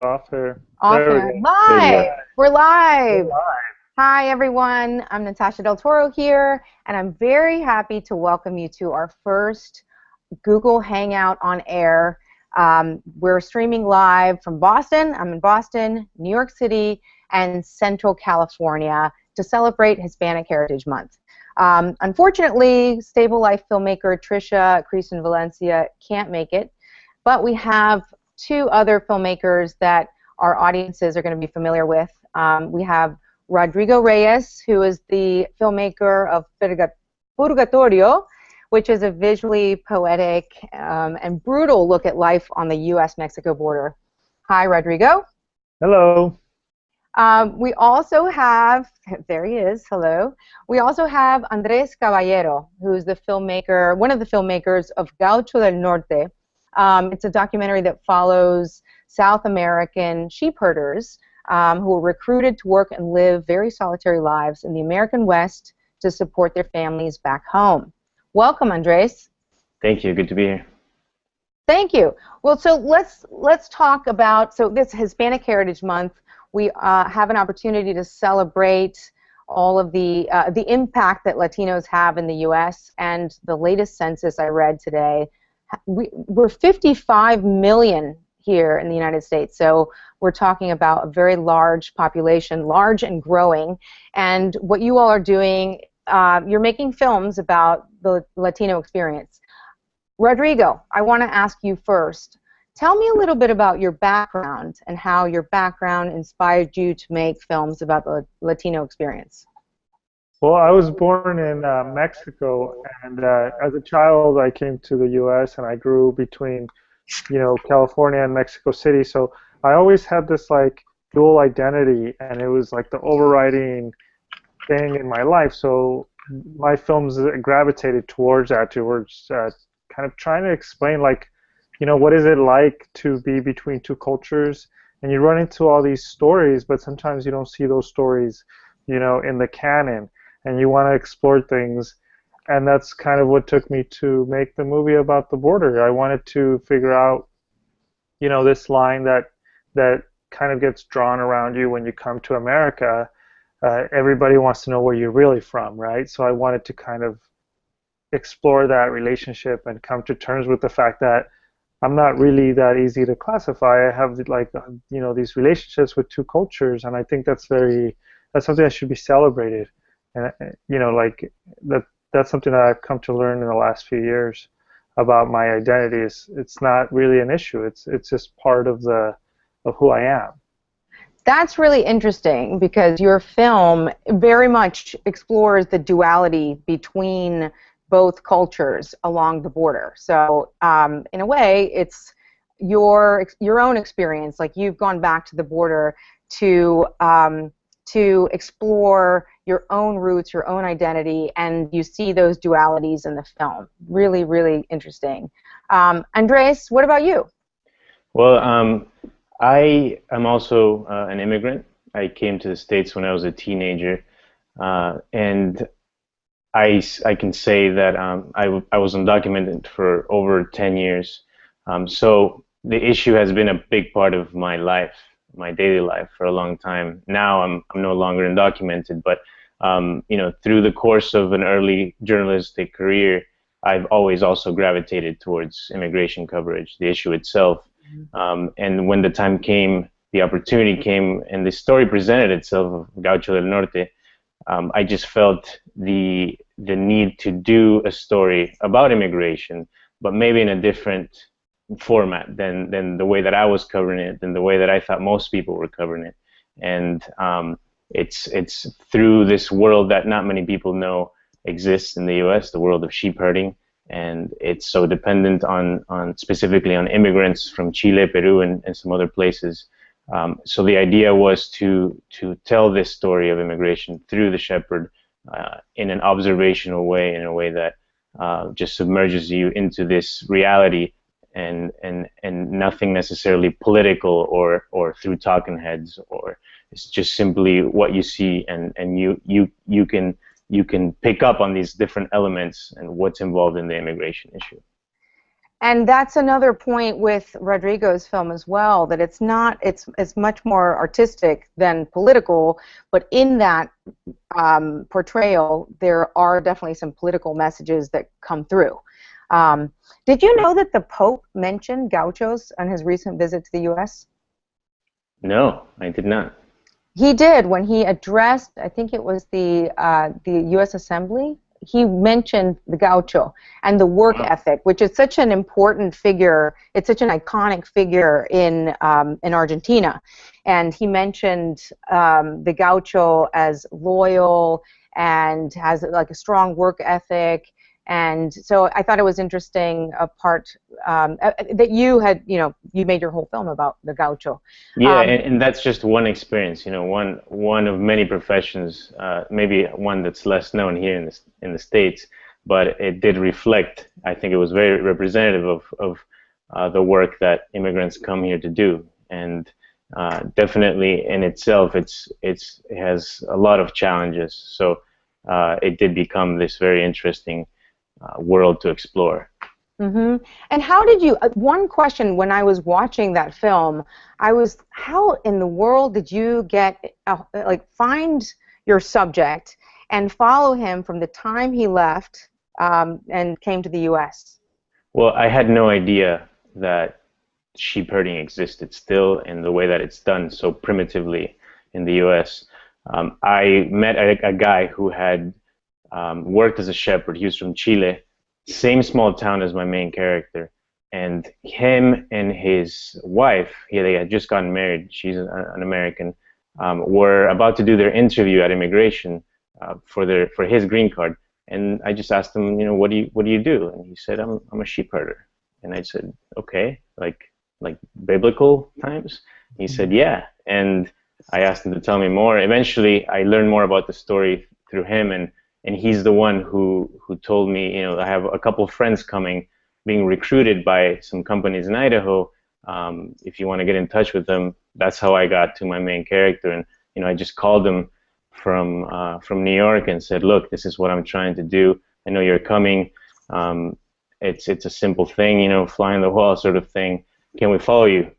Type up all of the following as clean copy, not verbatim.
Off air. Off There we air. go. There you go. Live. We're live. Live. Hi, everyone. I'm Natasha Del Toro here, and I'm very happy to welcome you to our first Google Hangout on air. We're streaming live from Boston. I'm in Boston, New York City, and Central California to celebrate Hispanic Heritage Month. Unfortunately, Stable Life filmmaker Tricia Creason Valencia can't make it, but we have two other filmmakers that our audiences are going to be familiar with. We have Rodrigo Reyes, who is the filmmaker of Purgatorio, which is a visually poetic and brutal look at life on the U.S.-Mexico border. Hi, Rodrigo. Hello. We also have, there he is, hello. We also have Andres Caballero, who's the filmmaker, one of the filmmakers of Gaucho del Norte. It's a documentary that follows South American sheep herders who were recruited to work and live very solitary lives in the American West to support their families back home. Welcome, Andres. Thank you. Good to be here. Thank you. Well, so let's talk about, so this Hispanic Heritage Month, we have an opportunity to celebrate all of the impact that Latinos have in the U.S. and the latest census I read today. We're 55 million here in the United States, so we're talking about a very large population, large and growing. And what you all are doing, you're making films about the Latino experience. Rodrigo, I want to ask you first. Tell me a little bit about your background and how your background inspired you to make films about the Latino experience. Well, I was born in Mexico, and as a child, I came to the U.S. and I grew between, California and Mexico City. So I always had this like dual identity, and it was like the overriding thing in my life. So my films gravitated towards that, towards kind of trying to explain like, what is it like to be between two cultures? And you run into all these stories, but sometimes you don't see those stories, in the canon. And you want to explore things, and that's kind of what took me to make the movie about the border. I wanted to figure out, this line that kind of gets drawn around you when you come to America. Everybody wants to know where you're really from, right? So I wanted to kind of explore that relationship and come to terms with the fact that I'm not really that easy to classify. I have like, these relationships with two cultures, and I think that's something that should be celebrated. And that's something that I've come to learn in the last few years about my identity. It's not really an issue. It's just part of who I am. That's really interesting because your film very much explores the duality between both cultures along the border. So in a way, it's your own experience. Like you've gone back to the border to explore your own roots, your own identity, and you see those dualities in the film. Really, really interesting. Andres, what about you? Well, I am also an immigrant. I came to the States when I was a teenager, and I can say that I was undocumented for over 10 years. So the issue has been a big part of my life, my daily life, for a long time. Now I'm no longer undocumented, but through the course of an early journalistic career, I've always also gravitated towards immigration coverage, the issue itself. And when the time came, the opportunity came, and the story presented itself of Gaucho del Norte, I just felt the need to do a story about immigration, but maybe in a different format than the way that I was covering it, than the way that I thought most people were covering it. And it's through this world that not many people know exists in the U.S., the world of sheep herding, and it's so dependent on specifically on immigrants from Chile, Peru, and some other places. So the idea was to tell this story of immigration through the shepherd in an observational way, in a way that just submerges you into this reality, and nothing necessarily political or through talking heads, or it's just simply what you see, and you can pick up on these different elements and what's involved in the immigration issue. And that's another point with Rodrigo's film as well, that it's not, it's much more artistic than political, but in that portrayal, there are definitely some political messages that come through. Did you know that the Pope mentioned gauchos on his recent visit to the U.S.? No, I did not. He did when he addressed, I think it was the U.S. Assembly. He mentioned the gaucho and the work ethic, which is such an important figure. It's such an iconic figure in Argentina, and he mentioned the gaucho as loyal and has like a strong work ethic. And so I thought it was interesting a part that you had, you made your whole film about the gaucho. Yeah, and that's just one experience, one of many professions, maybe one that's less known here in the States, but it did reflect. I think it was very representative of the work that immigrants come here to do, and definitely in itself, it has a lot of challenges. So it did become this very interesting world to explore. Mm-hmm. And how did you, one question when I was watching that film, how in the world did you find your subject and follow him from the time he left and came to the U.S.? Well, I had no idea that sheep herding existed still in the way that it's done so primitively in the U.S. I met a guy who had worked as a shepherd. He was from Chile, same small town as my main character, and him and his wife, they had just gotten married, she's an American, were about to do their interview at immigration for his green card, and I just asked him, what do you do? And he said, I'm a sheep herder. And I said, okay, like biblical times? He said, yeah. And I asked him to tell me more. Eventually I learned more about the story through him, and he's the one who told me, I have a couple of friends coming, being recruited by some companies in Idaho. If you want to get in touch with them, that's how I got to my main character. And I just called him from New York and said, look, this is what I'm trying to do. I know you're coming. It's a simple thing, fly on the wall sort of thing. Can we follow you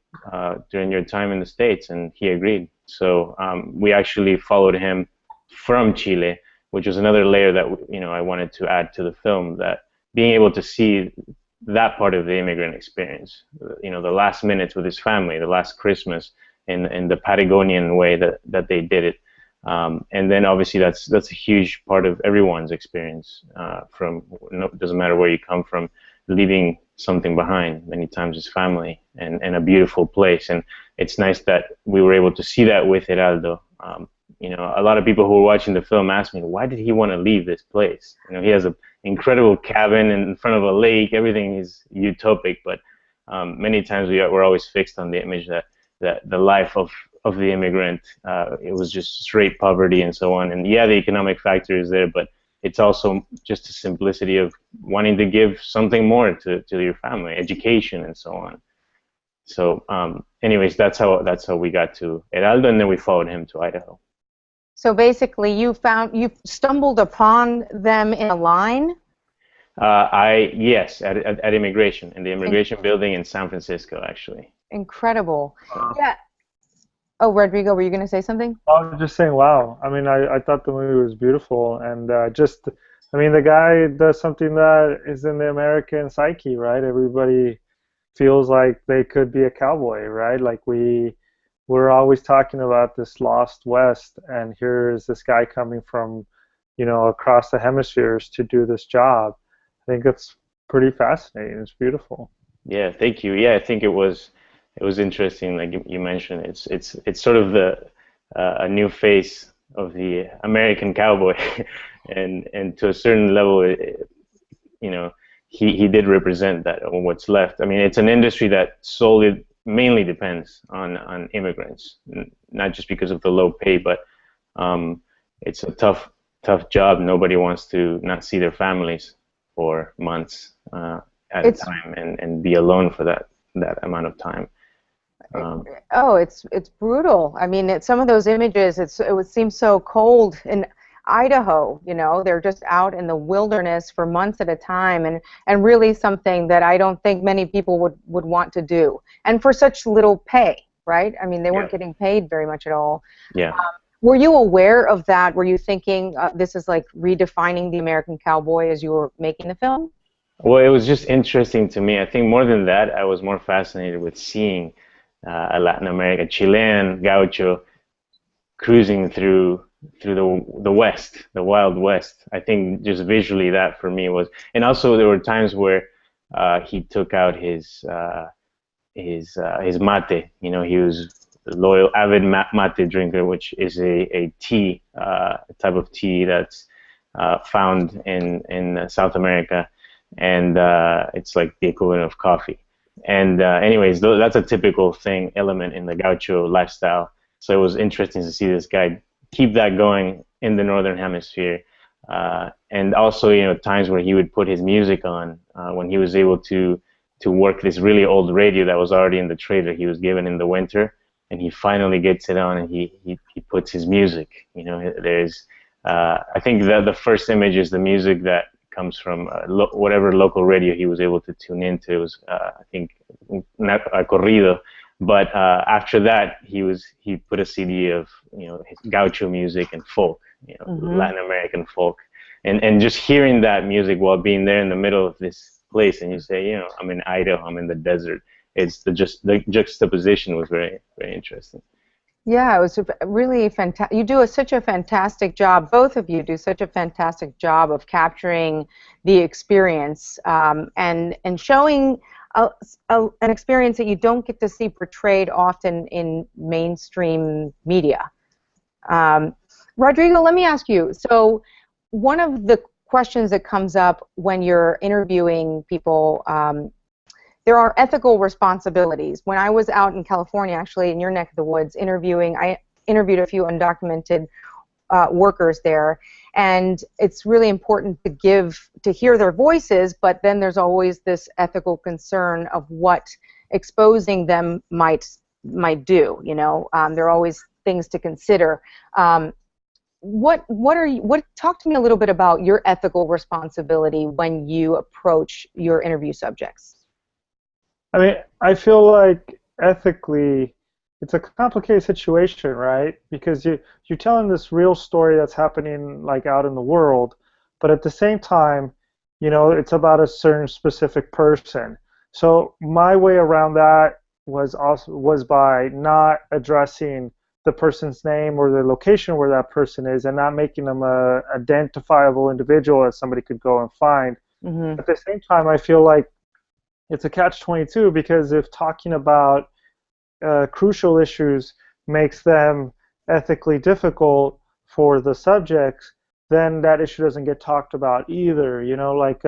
during your time in the States? And he agreed. So we actually followed him from Chile, which was another layer that I wanted to add to the film, that being able to see that part of the immigrant experience, the last minutes with his family, the last Christmas in the Patagonian way that they did it. And then obviously that's a huge part of everyone's experience, doesn't matter where you come from, leaving something behind, many times it's family and a beautiful place. And it's nice that we were able to see that with Heraldo. A lot of people who were watching the film asked me, why did he want to leave this place? He has an incredible cabin in front of a lake, everything is utopic, but many times we're always fixed on the image that the life of the immigrant, it was just straight poverty and so on. And yeah, the economic factor is there, but it's also just the simplicity of wanting to give something more to your family, education and so on. So anyways, that's how we got to Heraldo, and then we followed him to Idaho. So basically, you stumbled upon them in a line? Yes, at immigration, in the immigration building in San Francisco, actually. Incredible. Yeah. Oh, Rodrigo, were you going to say something? I was just saying, wow. I mean, I thought the movie was beautiful, and the guy does something that is in the American psyche, right? Everybody feels like they could be a cowboy, right? Like we're always talking about this lost West, and here's this guy coming from, across the hemispheres to do this job. I think it's pretty fascinating. It's beautiful. Yeah, thank you. Yeah, I think it was interesting, like you mentioned. It's sort of a new face of the American cowboy, and to a certain level, he did represent that, or what's left. I mean, it's an industry that mainly depends on immigrants, not just because of the low pay, but it's a tough job. Nobody wants to not see their families for months at a time and be alone for that amount of time. It's brutal. I mean, some of those images, it would seem so cold, and Idaho. You know, they're just out in the wilderness for months at a time, and really something that I don't think many people would want to do, and for such little pay, right? I mean, they weren't getting paid very much at all. Yeah. Were you aware of that? Were you thinking this is like redefining the American cowboy as you were making the film? Well, it was just interesting to me. I think more than that, I was more fascinated with seeing a Latin America, Chilean gaucho cruising through the West, the Wild West. I think just visually that for me was, and also there were times where he took out his mate. You know, he was a loyal, avid mate drinker, which is a tea, a type of tea that's found in South America, and it's like the equivalent of coffee. And anyways, that's a typical element in the gaucho lifestyle. So it was interesting to see this guy keep that going in the northern hemisphere, and also, you know, times where he would put his music on when he was able to work this really old radio that was already in the trailer he was given in the winter, and he finally gets it on and he puts his music. You know, there's I think that the first image is the music that comes from whatever local radio he was able to tune into. It was I think a corrido. But after that, he put a CD of, you know, his gaucho music and folk, you know, Latin American folk, and just hearing that music while being there in the middle of this place, and you say, you know, I'm in Idaho, I'm in the desert. It's the juxtaposition was very, very interesting. Yeah, it was really fantastic. You do such a fantastic job. Both of you do such a fantastic job of capturing the experience and showing an experience that you don't get to see portrayed often in mainstream media. Rodrigo, let me ask you. So, one of the questions that comes up when you're interviewing people. There are ethical responsibilities. When I was out in California, actually, in your neck of the woods, I interviewed a few undocumented workers there, and it's really important to hear their voices, but then there's always this ethical concern of what exposing them might do. You know, there are always things to consider. Talk to me a little bit about your ethical responsibility when you approach your interview subjects. I mean, I feel like ethically, it's a complicated situation, right? Because you're telling this real story that's happening like out in the world, but at the same time, you know, it's about a certain specific person. So my way around that was by not addressing the person's name or the location where that person is, and not making them a identifiable individual that somebody could go and find. At the same time, I feel like it's a catch-22, because if talking about crucial issues makes them ethically difficult for the subjects, then that issue doesn't get talked about either. You know, like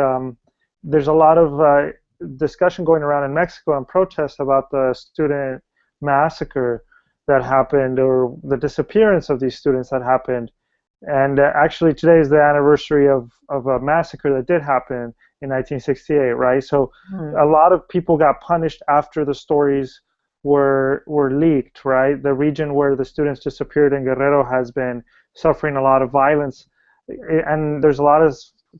there's a lot of discussion going around in Mexico and protests about the student massacre that happened, or the disappearance of these students that happened. And actually today is the anniversary of a massacre that did happen in 1968, right? So a lot of people got punished after the stories were leaked, right? The region where the students disappeared in Guerrero has been suffering a lot of violence, and there's a lot of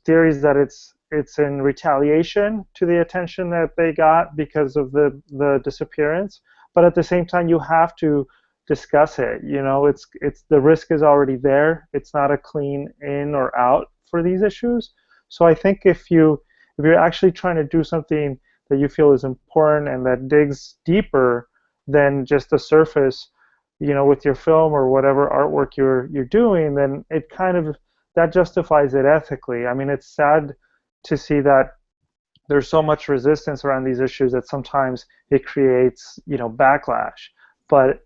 theories that it's in retaliation to the attention that they got because of the disappearance. But at the same time, you have to discuss it. You know, it's the risk is already there. It's not a clean in or out for these issues. So I think if you're actually trying to do something that you feel is important and that digs deeper than just the surface, you know, with your film or whatever artwork you're doing, then it kind of, that justifies it ethically. I mean, it's sad to see that there's so much resistance around these issues that sometimes it creates, you know, backlash. But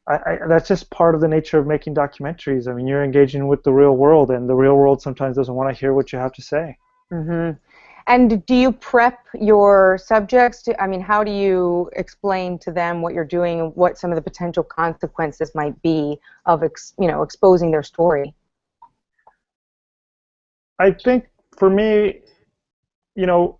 that's just part of the nature of making documentaries. I mean, you're engaging with the real world, and the real world sometimes doesn't want to hear what you have to say. And do you prep your subjects? I mean, how do you explain to them what you're doing and what some of the potential consequences might be of exposing their story? I think for me, you know,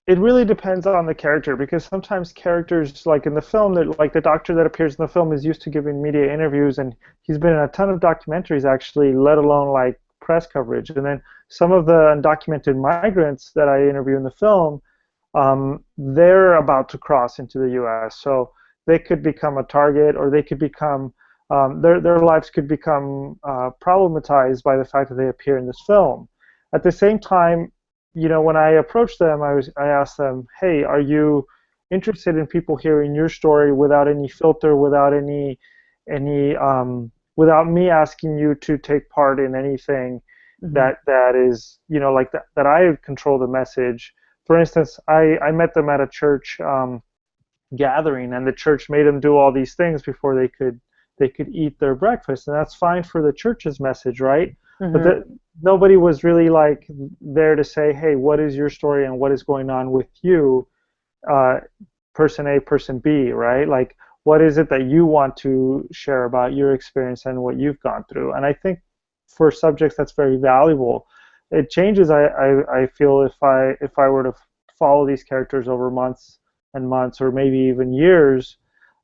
it really depends on the character, because sometimes characters, like in the film, that like the doctor that appears in the film is used to giving media interviews, and he's been in a ton of documentaries actually, let alone like press coverage. And then some of the undocumented migrants that I interview in the film, they're about to cross into the U.S., so they could become a target, or they could become their lives could become problematized by the fact that they appear in this film. At the same time, you know, when I approached them, I asked them, hey, are you interested in people hearing your story without any filter, without without me asking you to take part in anything that is, you know, like that I control the message. For instance, I met them at a church gathering, and the church made them do all these things before they could eat their breakfast, and that's fine for the church's message, right? But nobody was really like there to say, hey, what is your story and what is going on with you, person A, person B, right? Like, what is it that you want to share about your experience and what you've gone through? And I think for subjects that's very valuable. It changes, I feel, if I were to follow these characters over months and months, or maybe even years.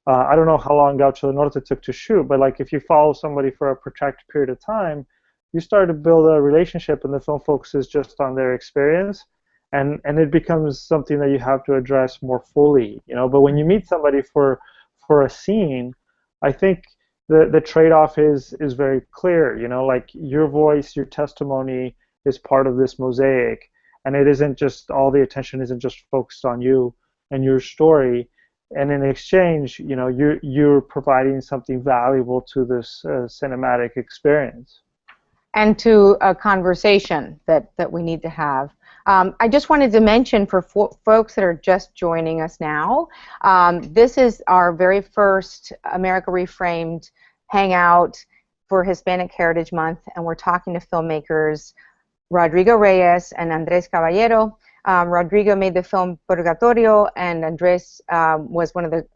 I don't know how long Gaucho del Norte took to shoot, but like if you follow somebody for a protracted period of time, you start to build a relationship, and the film focuses just on their experience, and it becomes something that you have to address more fully, you know. But when you meet somebody for a scene, I think the trade-off is very clear, you know, like your voice, your testimony is part of this mosaic, and it isn't just, all the attention isn't just focused on you and your story. And in exchange, you know, you're providing something valuable to this cinematic experience. And to a conversation that we need to have. I just wanted to mention for folks that are just joining us now, this is our very first America ReFramed hangout for Hispanic Heritage Month, and we're talking to filmmakers Rodrigo Reyes and Andres Caballero. Rodrigo made the film Purgatorio, and Andres was one of the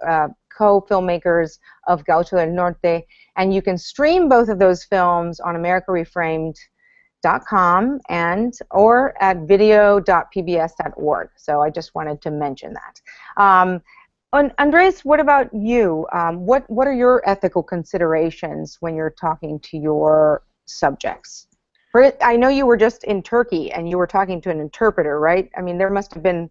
co-filmmakers of Gaucho del Norte. And you can stream both of those films on americareframed.com or at video.pbs.org. So I just wanted to mention that. Andres, what about you? What are your ethical considerations when you're talking to your subjects? I know you were just in Turkey and you were talking to an interpreter, right? I mean, there must have been.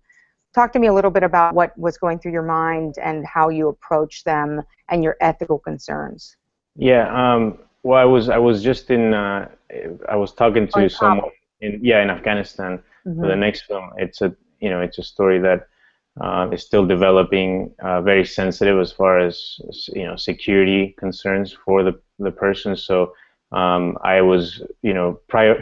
Talk to me a little bit about what was going through your mind and how you approach them and your ethical concerns. Yeah. Well, I was just in. I was talking to someone in Afghanistan for the next film. It's a story that is still developing, very sensitive as far as security concerns for the person. So. I was,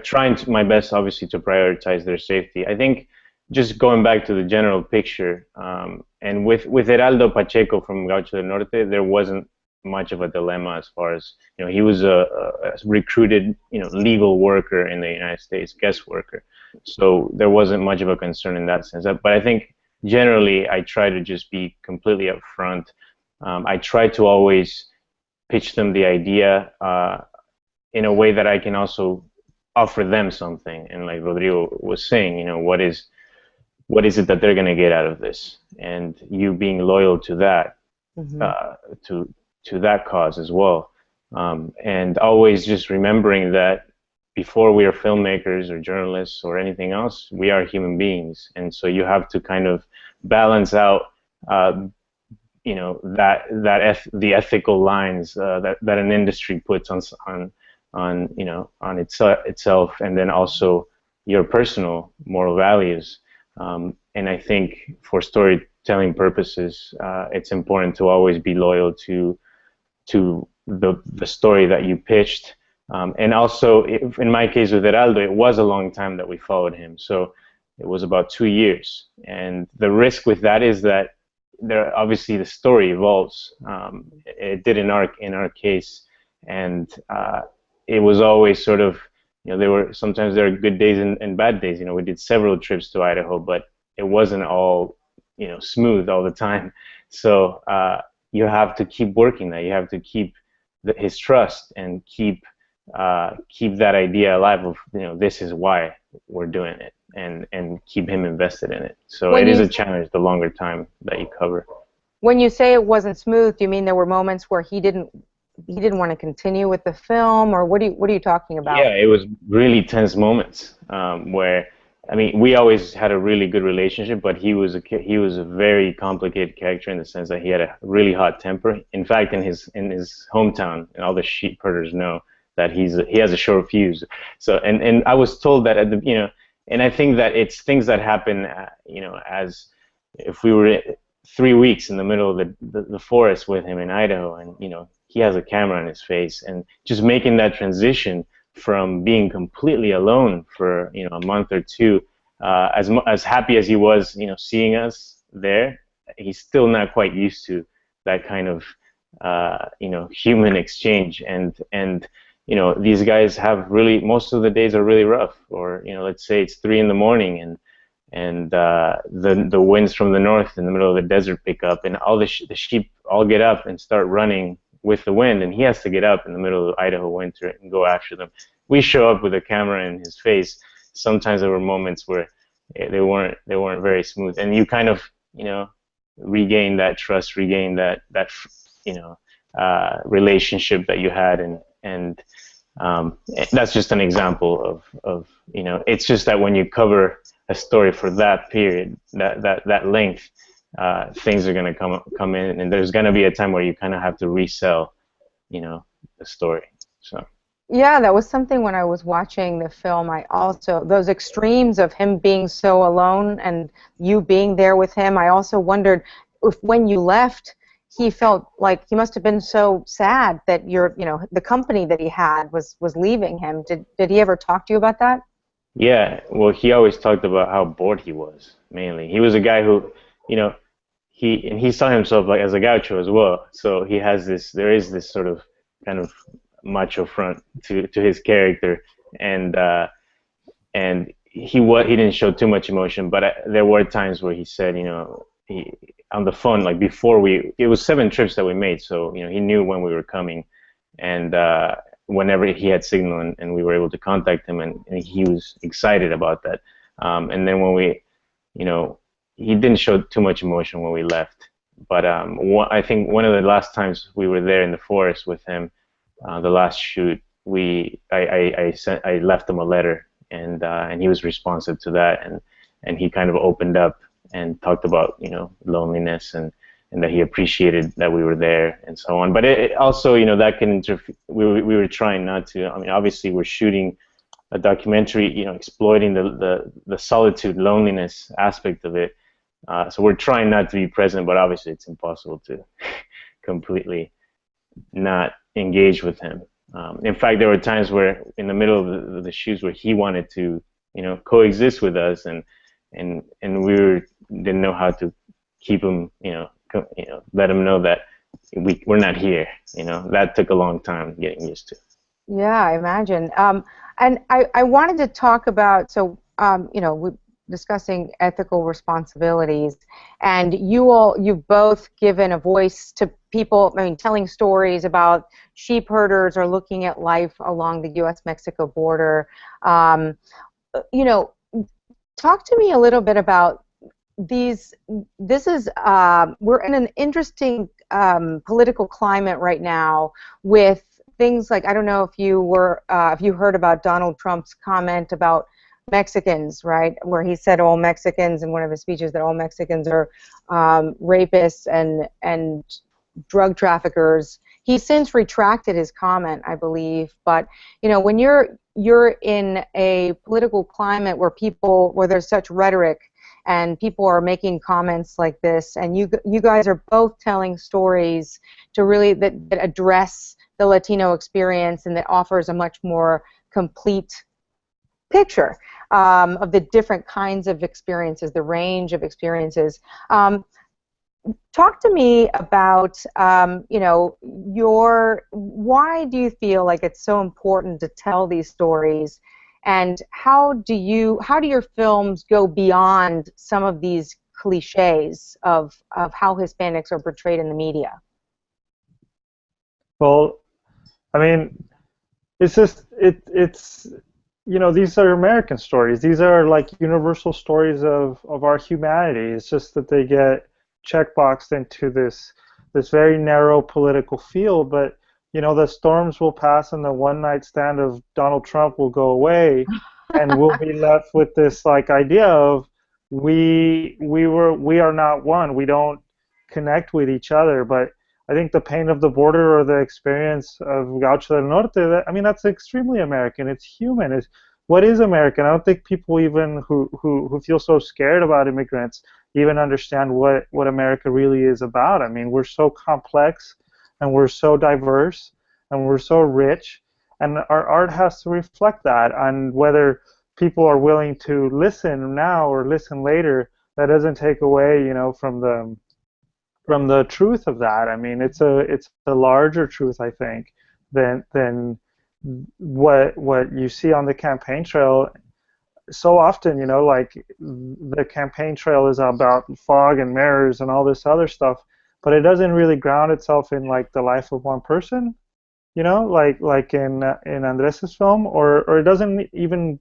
trying my best, obviously, to prioritize their safety. I think just going back to the general picture, and with Heraldo Pacheco from Gaucho del Norte, there wasn't much of a dilemma as far as, he was a recruited, legal worker in the United States, guest worker. So there wasn't much of a concern in that sense. But I think generally I try to just be completely upfront. I try to always pitch them the idea in a way that I can also offer them something. And like Rodrigo was saying, what is it that they're going to get out of this? And you being loyal to that, to that cause as well. And always just remembering that before we are filmmakers or journalists or anything else, we are human beings. And so you have to kind of balance out, the ethical lines that an industry puts on itself, and then also your personal moral values. And I think for storytelling purposes, it's important to always be loyal to the story that you pitched. And also, in my case with Heraldo, it was a long time that we followed him. So it was about 2 years. And the risk with that is that obviously the story evolves. It did in our case, and it was always sort of, sometimes there are good days and bad days. We did several trips to Idaho, but it wasn't all, smooth all the time. So you have to keep working that. You have to keep his trust and keep that idea alive of, this is why we're doing it. and keep him invested in it. So When it is you a challenge the longer time that you cover. when you say it wasn't smooth, do you mean there were moments where he didn't want to continue with the film, or what are you talking about? Yeah, it was really tense moments where, I mean, we always had a really good relationship, but he was a very complicated character in the sense that he had a really hot temper. In fact, in his hometown, and all the sheep herders know that he has a short fuse. So and I was told that at the and I think that it's things that happen as if we were 3 weeks in the middle of the forest with him in Idaho, and he has a camera on his face, and just making that transition from being completely alone for a month or two, as happy as he was seeing us there, he's still not quite used to that kind of human exchange, and these guys have really, most of the days are really rough, or let's say it's 3 in the morning, and the winds from the north in the middle of the desert pick up, and all the sheep all get up and start running with the wind, and he has to get up in the middle of the Idaho winter and go after them. We show up with a camera in his face. Sometimes there were moments where they weren't very smooth, and you kind of regain that trust, regain that relationship that you had, and that's just an example of it's just that when you cover a story for that period, that length, things are going to come in, and there's going to be a time where you kind of have to resell, the story. So. Yeah, that was something when I was watching the film. I also, those extremes of him being so alone and you being there with him, I also wondered if when you left, he felt like he must have been so sad that the company that he had was leaving him. Did he ever talk to you about that? Yeah, well, he always talked about how bored he was, mainly. He was a guy who, he saw himself like as a gaucho as well. So there is this sort of kind of macho front to his character, and he didn't show too much emotion, but there were times where he said, he on the phone, like before it was 7 trips that we made, so he knew when we were coming, and whenever he had signal and we were able to contact him, and he was excited about that. And then when he didn't show too much emotion when we left, but I think one of the last times we were there in the forest with him, the last shoot, I left him a letter, and he was responsive to that, and he kind of opened up and talked about loneliness, and that he appreciated that we were there and so on. But it also, that can interfere. We were trying not to. I mean, obviously we're shooting a documentary, exploiting the solitude, loneliness aspect of it. So we're trying not to be present, but obviously it's impossible to completely not engage with him. In fact, there were times where in the middle of the shoots where he wanted to, coexist with us, and we didn't know how to keep him, let him know that we're not here. That took a long time getting used to. Yeah, I imagine. And I wanted to talk about, we're discussing ethical responsibilities, and you've both given a voice to people, telling stories about sheep herders or looking at life along the U.S.-Mexico border. Talk to me a little bit about these. We're in an interesting political climate right now with things like, I don't know if you heard about Donald Trump's comment about Mexicans, right, where he said all Mexicans in one of his speeches that all Mexicans are rapists and drug traffickers. He's since retracted his comment, I believe, but when you're in a political climate where there's such rhetoric and people are making comments like this, and you guys are both telling stories to really that address the Latino experience and that offers a much more complete picture of the different kinds of experiences, the range of experiences. Talk to me about, why do you feel like it's so important to tell these stories, and how do your films go beyond some of these cliches of how Hispanics are portrayed in the media? Well, I mean, it's just it's these are American stories. These are like universal stories of our humanity. It's just that they get checkboxed into this very narrow political field. But the storms will pass, and the one night stand of Donald Trump will go away, and we'll be left with this like idea of we are not one. We don't connect with each other. But I think the pain of the border or the experience of Gaucho del Norte, that's extremely American. It's human. What is American? I don't think people even who feel so scared about immigrants even understand what America really is about. I mean, we're so complex, and we're so diverse, and we're so rich, and our art has to reflect that. And whether people are willing to listen now or listen later, that doesn't take away, from the truth of that. I mean, it's a larger truth, I think, than what you see on the campaign trail. So often, like the campaign trail is about fog and mirrors and all this other stuff, but it doesn't really ground itself in like the life of one person, like in Andres's film, or it doesn't even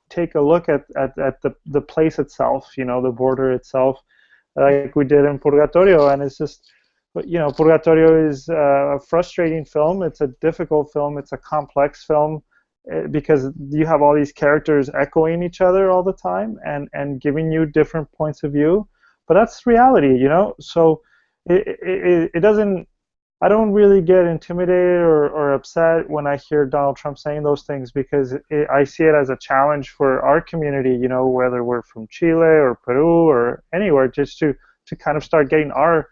take a look at the place itself, the border itself, like we did in Purgatorio. And it's just, Purgatorio is a frustrating film. It's a difficult film. It's a complex film because you have all these characters echoing each other all the time and giving you different points of view. But that's reality, So it doesn't. I don't really get intimidated or upset when I hear Donald Trump saying those things, because I see it as a challenge for our community, whether we're from Chile or Peru or anywhere, just to kind of start getting our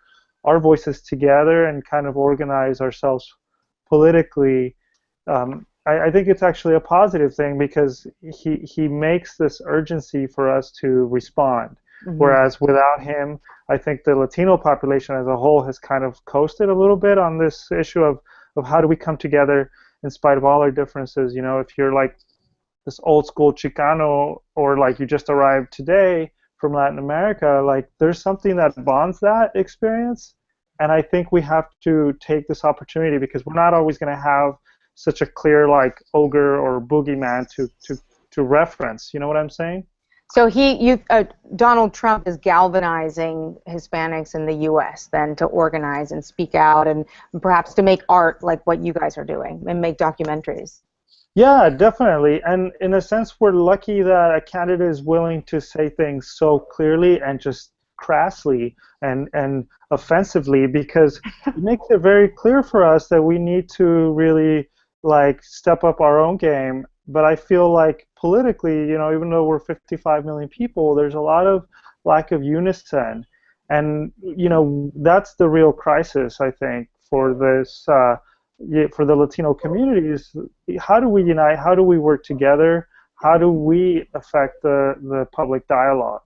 voices together and kind of organize ourselves politically. I think it's actually a positive thing, because he makes this urgency for us to respond. Mm-hmm. Whereas without him, I think the Latino population as a whole has kind of coasted a little bit on this issue of how do we come together in spite of all our differences. If you're like this old school Chicano, or like you just arrived today from Latin America, like there's something that bonds that experience. And I think we have to take this opportunity, because we're not always going to have such a clear like ogre or boogeyman to reference. You know what I'm saying? So Donald Trump is galvanizing Hispanics in the U.S. then to organize and speak out, and perhaps to make art like what you guys are doing and make documentaries. Yeah, definitely. And in a sense, we're lucky that a candidate is willing to say things so clearly and just crassly and offensively, because it makes it very clear for us that we need to really like step up our own game. But I feel like politically, even though we're 55 million people, there's a lot of lack of unison. And, that's the real crisis, I think, for this, for the Latino communities. How do we unite? How do we work together? How do we affect the public dialogue?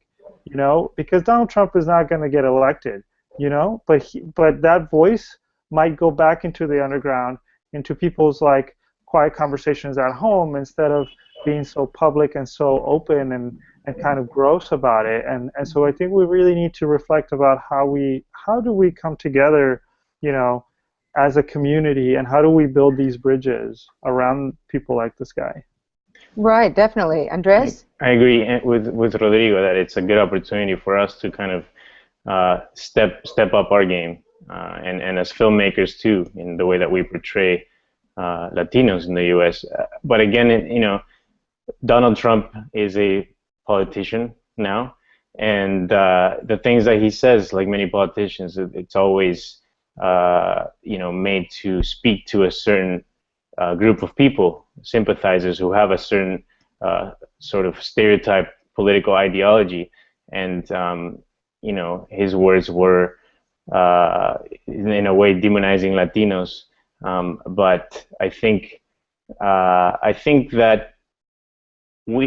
Because Donald Trump is not going to get elected, but that voice might go back into the underground, into people's like quiet conversations at home, instead of being so public and so open and kind of gross about it. And so I think we really need to reflect about how do we come together, as a community, and how do we build these bridges around people like this guy. Right, definitely. Andres? I agree with Rodrigo that it's a good opportunity for us to kind of step up our game, and as filmmakers too, in the way that we portray Latinos in the U.S. But again, Donald Trump is a politician now, and the things that he says, like many politicians, it's always made to speak to a certain group of people, sympathizers who have a certain sort of stereotype political ideology, and his words were in a way demonizing Latinos. But I think that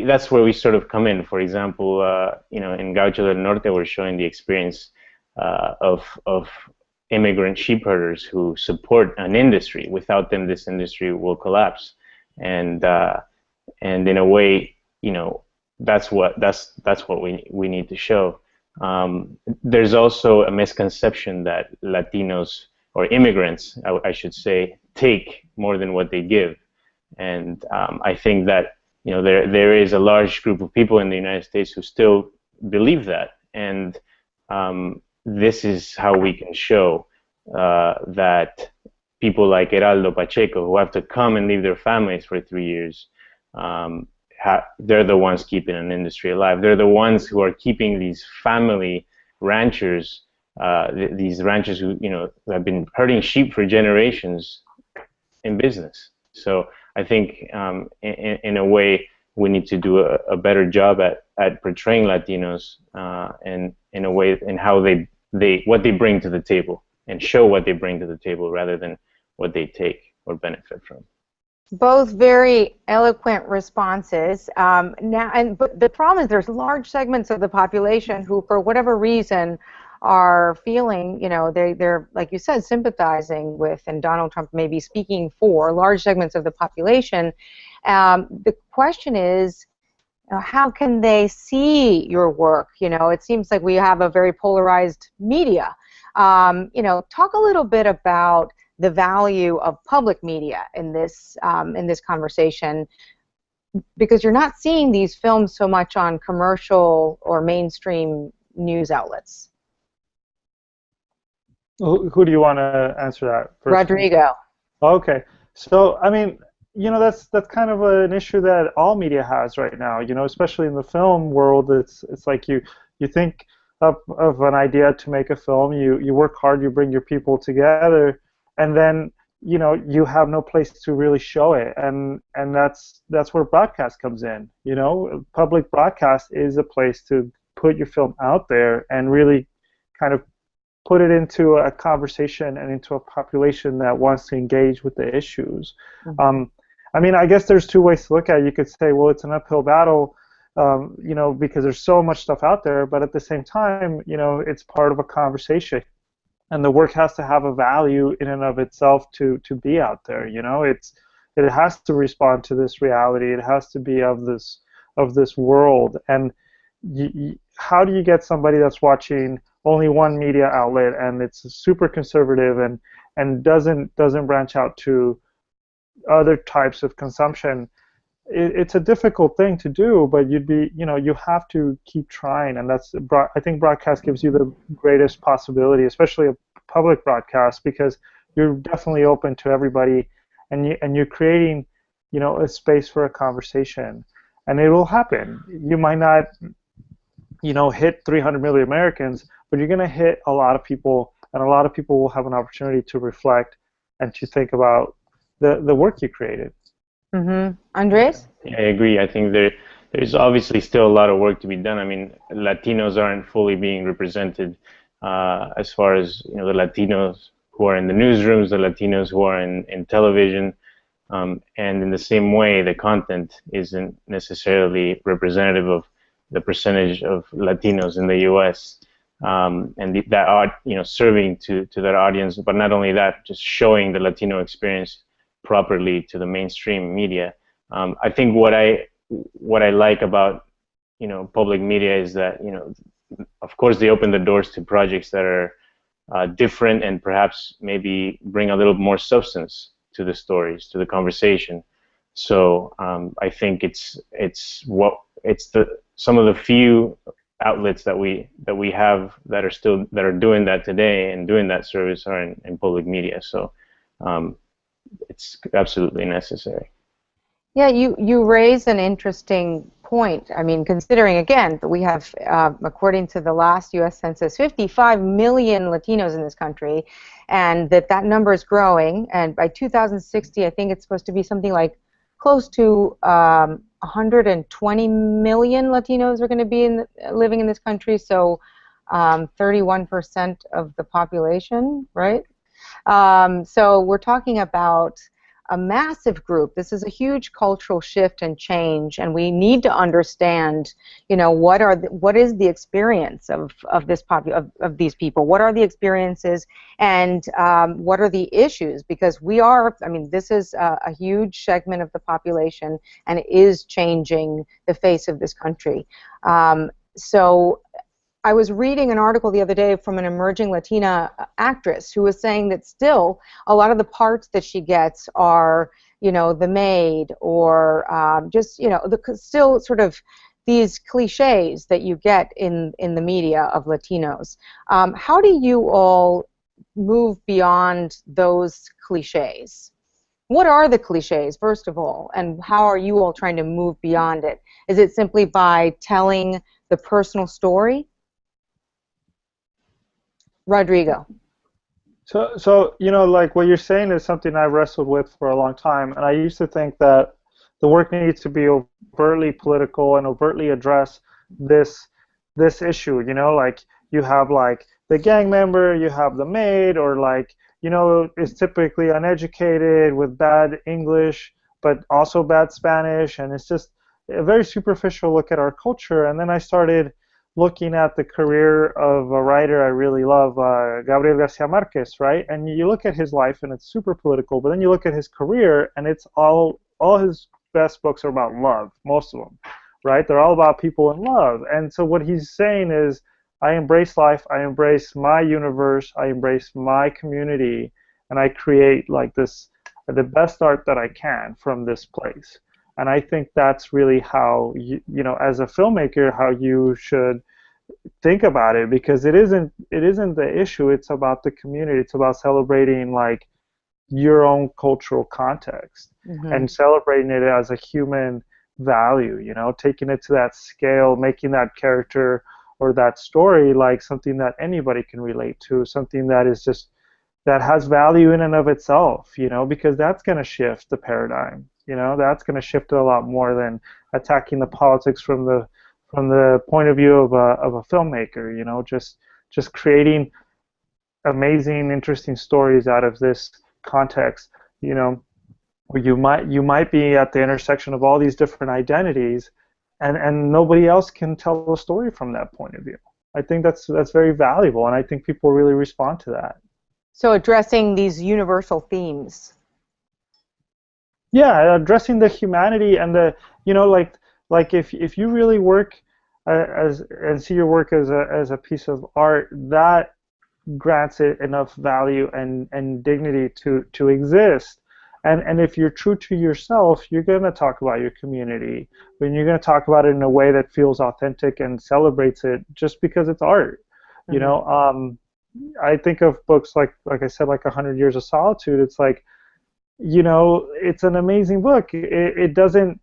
that's where we sort of come in. For example, in Gaucho del Norte, we're showing the experience of immigrant sheep herders who support an industry. Without them, this industry will collapse. And in a way, that's what we need to show. There's also a misconception that Latinos, or immigrants, I should say, take more than what they give. And I think that there is a large group of people in the United States who still believe that, and this is how we can show that people like Heraldo Pacheco, who have to come and leave their families for 3 years, they're the ones keeping an industry alive. They're the ones who are keeping these family ranchers, these ranchers who have been herding sheep for generations in business. So I think in a way we need to do a better job at portraying Latinos and in a way in how what they bring to the table, and show what they bring to the table rather than what they take or benefit from. Both very eloquent responses. But the problem is there's large segments of the population who, for whatever reason, are feeling, they're like you said, sympathizing with, and Donald Trump may be speaking for large segments of the population. The question is, how can they see your work? It seems like we have a very polarized media. Talk a little bit about the value of public media in this conversation, because you're not seeing these films so much on commercial or mainstream news outlets. Who do you want to answer that first? Rodrigo. Okay, so I mean, that's kind of an issue that all media has right now. Especially in the film world, it's like you think of an idea to make a film, you work hard, you bring your people together, and then you have no place to really show it, and that's where broadcast comes in. Public broadcast is a place to put your film out there and really kind of put it into a conversation and into a population that wants to engage with the issues. Mm-hmm. I mean, I guess there's two ways to look at it. You could say, well, it's an uphill battle, because there's so much stuff out there, but at the same time, it's part of a conversation. And the work has to have a value in and of itself to be out there. It has to respond to this reality. It has to be of this world. And how do you get somebody that's watching only one media outlet and it's super conservative and doesn't branch out to other types of consumption? It's a difficult thing to do, but you have to keep trying, and I think broadcast gives you the greatest possibility, especially a public broadcast, because you're definitely open to everybody, and you're creating, a space for a conversation, and it will happen. You might not, hit 300 million Americans, but you're going to hit a lot of people, and a lot of people will have an opportunity to reflect and to think about the work you created. Mm-hmm. Andres? Yeah, I agree. I think there's obviously still a lot of work to be done. I mean, Latinos aren't fully being represented as far as the Latinos who are in the newsrooms, the Latinos who are in television, and in the same way, the content isn't necessarily representative of the percentage of Latinos in the U.S. And serving to that audience, but not only that, just showing the Latino experience properly to the mainstream media. I think what I like about public media is that of course they open the doors to projects that are different and perhaps maybe bring a little more substance to the stories, to the conversation. So I think it's some of the few outlets that we have that are doing that today and doing that service are in public media. So it's absolutely necessary. Yeah, you raise an interesting point. I mean, considering again that we have, according to the last U.S. Census, 55 million Latinos in this country, and that number is growing. And by 2060, I think it's supposed to be something like close to 120 million Latinos are going to be living in this country. So 31% of the population, right? So we're talking about a massive group. This is a huge cultural shift and change, and we need to understand, what is the experience of these people? What are the experiences, and what are the issues? Because this is a huge segment of the population, and it is changing the face of this country. So I was reading an article the other day from an emerging Latina actress who was saying that still a lot of the parts that she gets are, you know, the maid or just, you know, still sort of these cliches that you get in the media of Latinos. How do you all move beyond those cliches? What are the cliches, first of all, and how are you all trying to move beyond it? Is it simply by telling the personal story? Rodrigo. So you know, like what you're saying is something I wrestled with for a long time, and I used to think that the work needs to be overtly political and overtly address this issue. You know, like you have like the gang member, you have the maid, or like, you know, is typically uneducated with bad English, but also bad Spanish, and it's just a very superficial look at our culture. And then I started looking at the career of a writer I really love, Gabriel Garcia Marquez, right? And you look at his life, and it's super political, but then you look at his career, and it's all his best books are about love, most of them, right? They're all about people in love. And so what he's saying is, I embrace life, I embrace my universe, I embrace my community, and I create like this, the best art that I can from this place. And I think that's really how, you know, as a filmmaker, how you should think about it, because it isn't the issue, it's about the community, it's about celebrating like your own cultural context and celebrating it as a human value, you know, taking it to that scale, making that character or that story like something that anybody can relate to, something that is just, that has value in and of itself, you know, because that's going to shift the paradigm, you know, that's going to shift it a lot more than attacking the politics from the point of view of a filmmaker, you know, just creating amazing, interesting stories out of this context, you know, where you might be at the intersection of all these different identities, and nobody else can tell a story from that point of view. I think that's very valuable, and I think people really respond to that. So addressing these universal themes. Yeah, addressing the humanity and the, you know, like if you really work as and see your work as a piece of art, that grants it enough value and dignity to exist. And if you're true to yourself, you're going to talk about your community, and you're going to talk about it in a way that feels authentic and celebrates it just because it's art. You know, I think of books like I said, like 100 Years of Solitude. It's like, you know, it's an amazing book. It doesn't,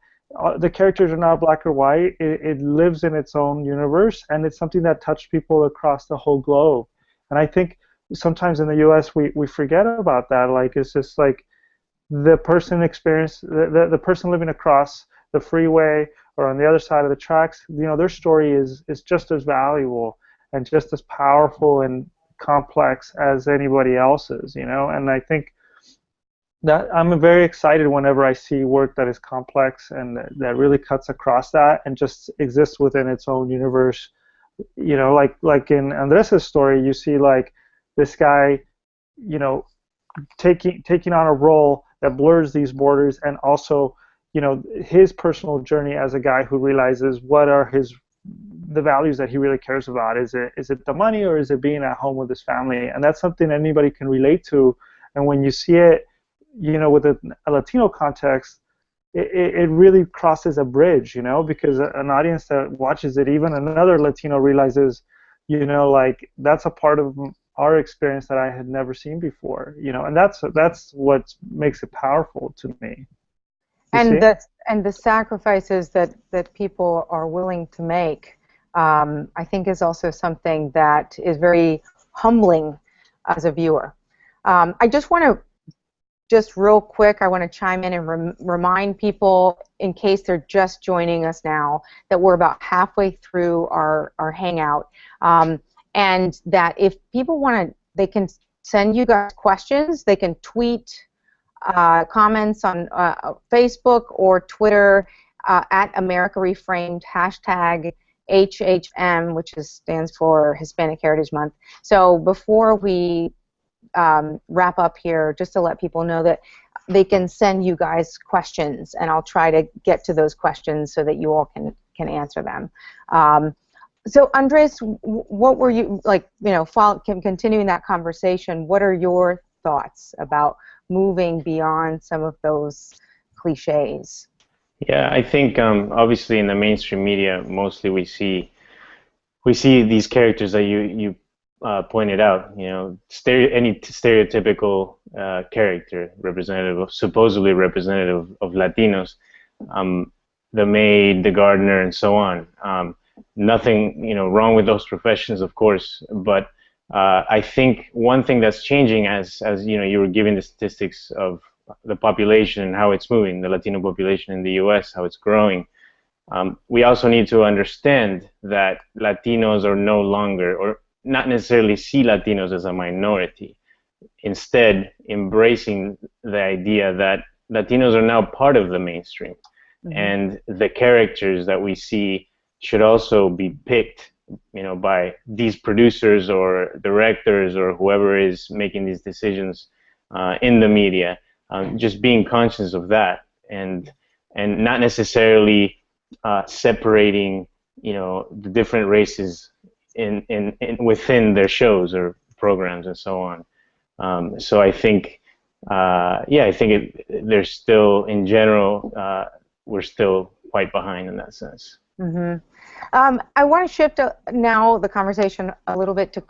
the characters are not black or white. It lives in its own universe, and it's something that touched people across the whole globe. And I think sometimes in the U.S. we forget about that. Like, it's just like the person the person living across the freeway or on the other side of the tracks, you know, their story is just as valuable and just as powerful and complex as anybody else's, you know. And I think that I'm very excited whenever I see work that is complex and that really cuts across that and just exists within its own universe. You know, like in Andres' story, you see like this guy, you know, taking on a role that blurs these borders, and also, you know, his personal journey as a guy who realizes what are the values that he really cares about. Is it the money, or is it being at home with his family? And that's something anybody can relate to. And when you see it, you know, with a Latino context, it really crosses a bridge, you know, because an audience that watches it, even another Latino, realizes, you know, like that's a part of our experience that I had never seen before, you know, and that's what makes it powerful to me. And the sacrifices that people are willing to make, I think, is also something that is very humbling as a viewer. I just want to, just real quick, I want to chime in and remind people, in case they're just joining us now, that we're about halfway through our hangout, and that if people want to, they can send you guys questions. They can tweet comments on Facebook or Twitter at America ReFramed, hashtag HHM, which stands for Hispanic Heritage Month. So before we wrap up here, just to let people know that they can send you guys questions, and I'll try to get to those questions so that you all can answer them. So Andres, what were you like? You know, continuing that conversation. What are your thoughts about moving beyond some of those cliches? Yeah, I think obviously in the mainstream media, mostly we see these characters that you pointed out. You know, any stereotypical character supposedly representative of Latinos, um, the maid, the gardener, and so on. Nothing, wrong with those professions, of course, but I think one thing that's changing, as you were giving the statistics of the population and how it's moving, the Latino population in the U.S., how it's growing. We also need to understand that Latinos are no longer, or not necessarily see Latinos as a minority. Instead, embracing the idea that Latinos are now part of the mainstream, and the characters that we see should also be picked, by these producers or directors or whoever is making these decisions in the media. Just being conscious of that, and not necessarily separating, the different races in within their shows or programs and so on. So I think, yeah, I think there's still, in general, we're still quite behind in that sense. I want to shift now the conversation a little bit to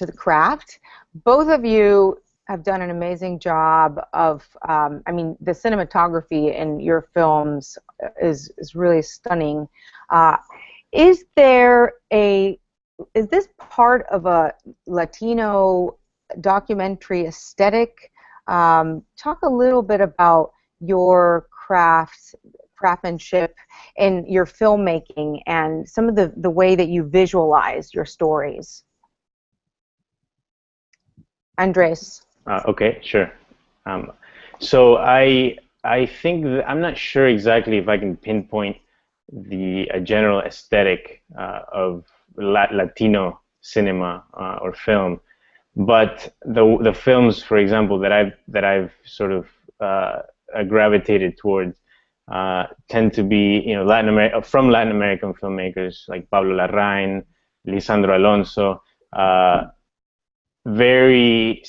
the craft. Both of you have done an amazing job of, I mean, the cinematography in your films is really stunning. Is this part of a Latino documentary aesthetic? Talk a little bit about your craftsmanship in your filmmaking and some of the way that you visualize your stories. Andres. Okay, sure. So I think that I'm not sure exactly if I can pinpoint the general aesthetic of Latino cinema or film, but the films, for example, that I've sort of gravitated towards tend to be, from Latin American filmmakers like Pablo Larraín, Lisandro Alonso. Very,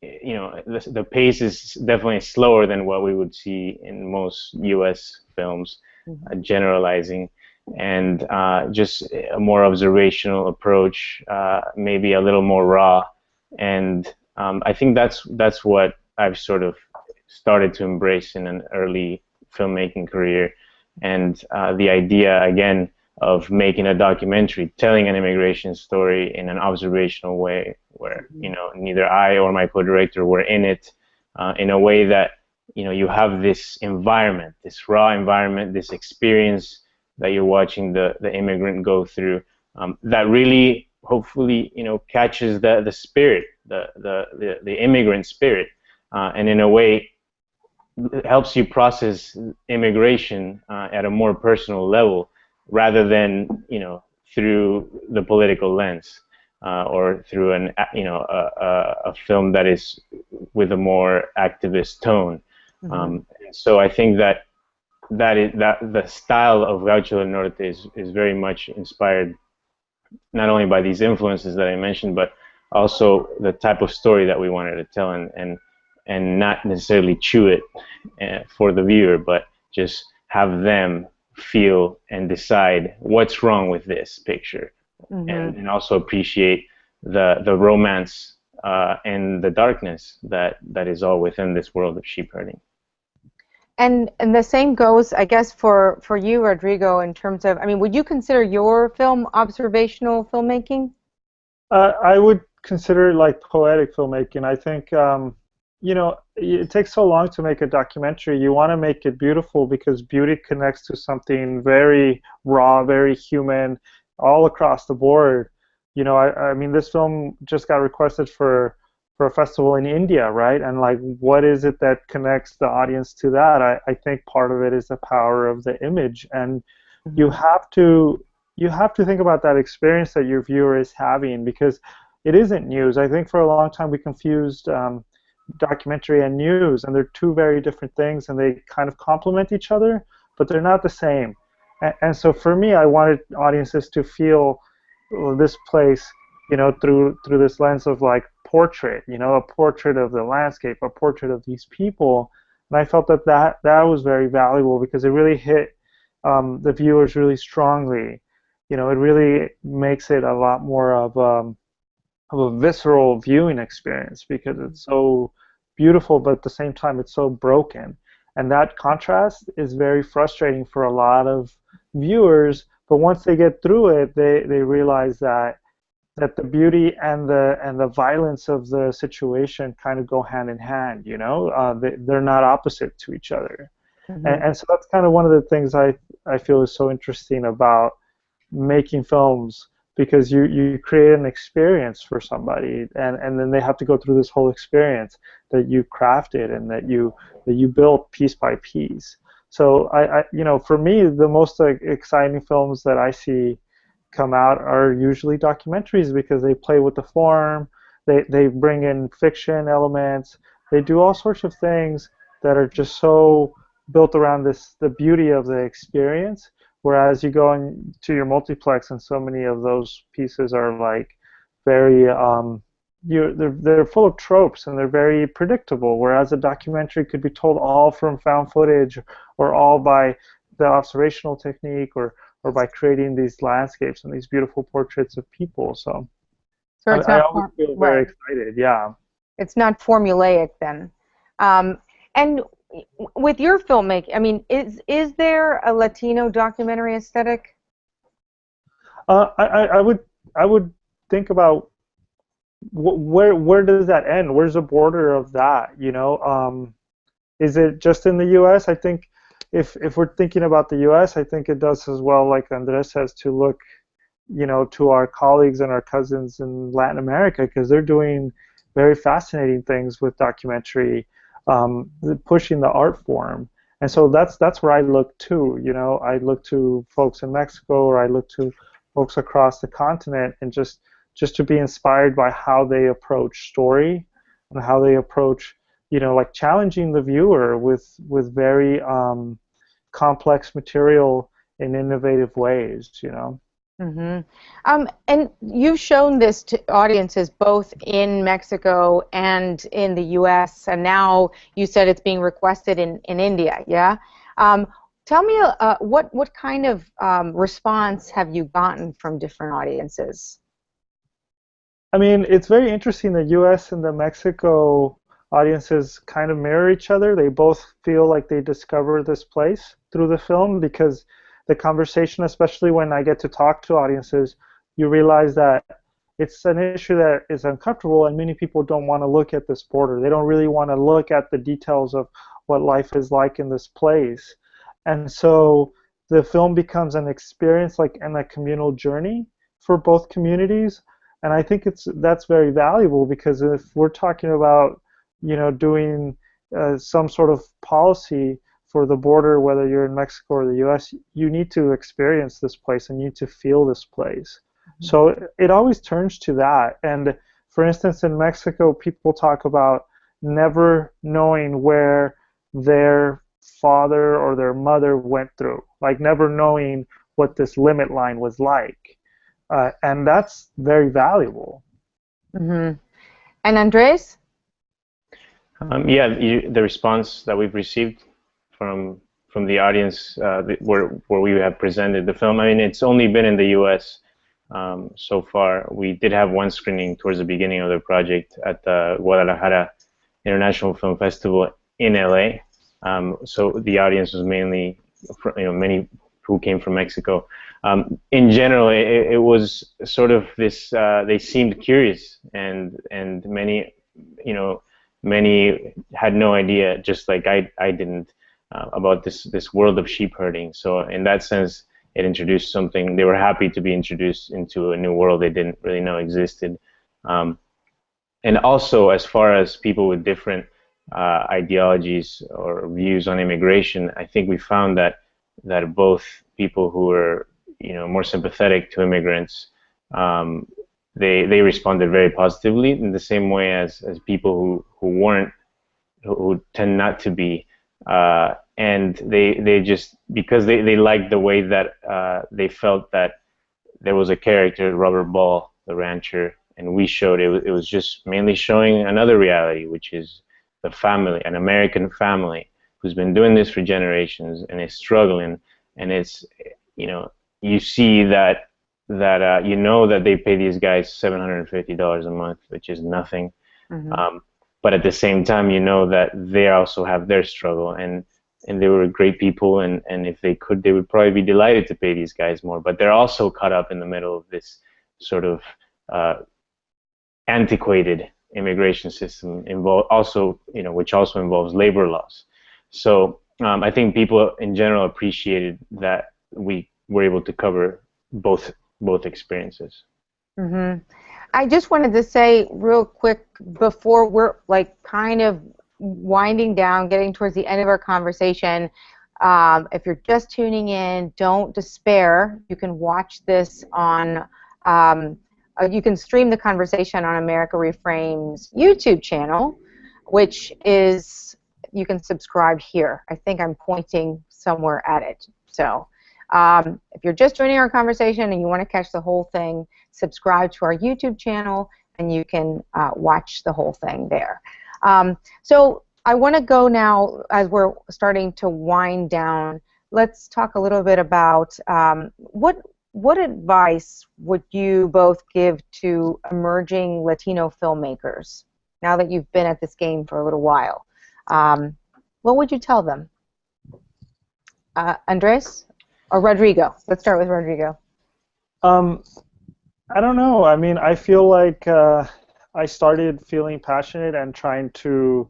the pace is definitely slower than what we would see in most U.S. films, generalizing, and just a more observational approach, maybe a little more raw, and I think that's what I've sort of started to embrace in an early filmmaking career, and the idea again of making a documentary, telling an immigration story in an observational way, where neither I or my co-director were in it, in a way that you have this environment, this raw environment, this experience that you're watching the immigrant go through, that really hopefully catches the spirit, the immigrant spirit, and in a way helps you process immigration at a more personal level, rather than through the political lens, or through a film that is with a more activist tone. So I think that the style of Gaucho del Norte is very much inspired not only by these influences that I mentioned, but also the type of story that we wanted to tell, and not necessarily chew it for the viewer, but just have them feel and decide what's wrong with this picture, and also appreciate the romance and the darkness that is all within this world of sheep herding. And the same goes, I guess, for you, Rodrigo, in terms of, I mean, would you consider your film observational filmmaking? I would consider it like poetic filmmaking. I think it takes so long to make a documentary. You want to make it beautiful because beauty connects to something very raw, very human, all across the board. I mean, this film just got requested for a festival in India, right? And like, what is it that connects the audience to that? I think part of it is the power of the image, and you have to think about that experience that your viewer is having, because it isn't news. I think for a long time we confused documentary and news, and they're two very different things, and they kind of complement each other, but they're not the same. And so for me, I wanted audiences to feel this place, through this lens of like portrait, a portrait of the landscape, a portrait of these people. And I felt that was very valuable because it really hit the viewers really strongly. It really makes it a lot more of a visceral viewing experience because it's so beautiful, but at the same time it's so broken. And that contrast is very frustrating for a lot of viewers, but once they get through it, they realize that the beauty and the violence of the situation kind of go hand in hand. They're not opposite to each other. Mm-hmm. And so that's kind of one of the things I feel is so interesting about making films, because you create an experience for somebody, and then they have to go through this whole experience that you crafted and that you built piece by piece. So for me, the most exciting films that I see come out are usually documentaries because they play with the form, they bring in fiction elements, they do all sorts of things that are just so built around the beauty of the experience. Whereas you go into your multiplex and so many of those pieces are like very they're full of tropes and they're very predictable. Whereas a documentary could be told all from found footage or all by the observational technique or by creating these landscapes and these beautiful portraits of people. So I always feel very excited. Yeah. It's not formulaic then. And with your filmmaking, I mean, is there a Latino documentary aesthetic? I would think about where does that end? Where's the border of that? Is it just in the U.S.? I think if we're thinking about the U.S., I think it does as well, like Andres says, to look, to our colleagues and our cousins in Latin America, because they're doing very fascinating things with documentary. Pushing the art form, and so that's where I look to. I look to folks in Mexico, or I look to folks across the continent, and just to be inspired by how they approach story and how they approach, like challenging the viewer with very complex material in innovative ways. Mm-hmm. And you've shown this to audiences both in Mexico and in the U.S., and now you said it's being requested in India, yeah? Tell me what kind of response have you gotten from different audiences? I mean, it's very interesting. The U.S. and the Mexico audiences kind of mirror each other. They both feel like they discover this place through the film, because the conversation, especially when I get to talk to audiences, you realize that it's an issue that is uncomfortable, and many people don't want to look at this border. They don't really want to look at the details of what life is like in this place. And so the film becomes an experience, like, and a communal journey for both communities. And I think that's very valuable, because if we're talking about, doing some sort of policy for the border, whether you're in Mexico or the U.S., you need to experience this place and you need to feel this place. Mm-hmm. So it always turns to that. And for instance, in Mexico, people talk about never knowing where their father or their mother went through, like never knowing what this limit line was like. And that's very valuable. Mm-hmm. And Andres? The response that we've received from the audience where we have presented the film. I mean, it's only been in the U.S. So far. We did have one screening towards the beginning of the project at the Guadalajara International Film Festival in L.A. So the audience was mainly, many who came from Mexico. In general, it was sort of this. They seemed curious, and many, many had no idea, just like I didn't. About this world of sheep herding. So in that sense, it introduced something. They were happy to be introduced into a new world they didn't really know existed. And also, as far as people with different ideologies or views on immigration, I think we found that both people who were more sympathetic to immigrants, they responded very positively in the same way as people who weren't, who tend not to be. And they just, because they liked the way that they felt that there was a character, Robert Ball, the rancher, and we showed it was just mainly showing another reality, which is the family, an American family who's been doing this for generations and is struggling, and it's, you know, you see that you know that they pay these guys $750 a month, which is nothing. But at the same time, you know that they also have their struggle, and they were great people, and if they could, they would probably be delighted to pay these guys more. But they're also caught up in the middle of this sort of antiquated immigration system, also, you know, which also involves labor laws. So I think people in general appreciated that we were able to cover both experiences. I just wanted to say real quick before we're like kind of winding down, getting towards the end of our conversation, if you're just tuning in, don't despair. You can watch this on, you can stream the conversation on America ReFrame's YouTube channel, which is, you can subscribe here. I think I'm pointing somewhere at it. So if you're just joining our conversation and you want to catch the whole thing, subscribe to our YouTube channel and you can watch the whole thing there. So I want to go now, as we're starting to wind down, let's talk a little bit about what advice would you both give to emerging Latino filmmakers now that you've been at this game for a little while? What would you tell them? Andres? Or Rodrigo? Let's start with Rodrigo. I don't know. I mean, I feel like I started feeling passionate and trying to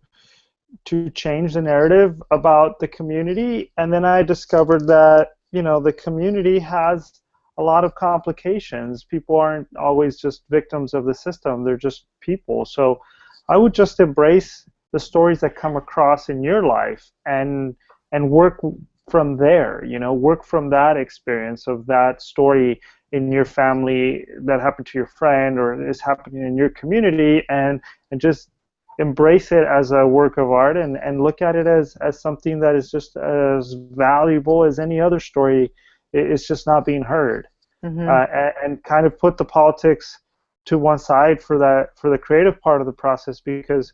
change the narrative about the community, and then I discovered that, you know, the community has a lot of complications. People aren't always just victims of the system. They're just people. So I would just embrace the stories that come across in your life and work from there, you know, work from that experience of that story in your family that happened to your friend or is happening in your community, and just embrace it as a work of art and look at it as something that is just as valuable as any other story. It's just not being heard. And kind of put the politics to one side for the creative part of the process, because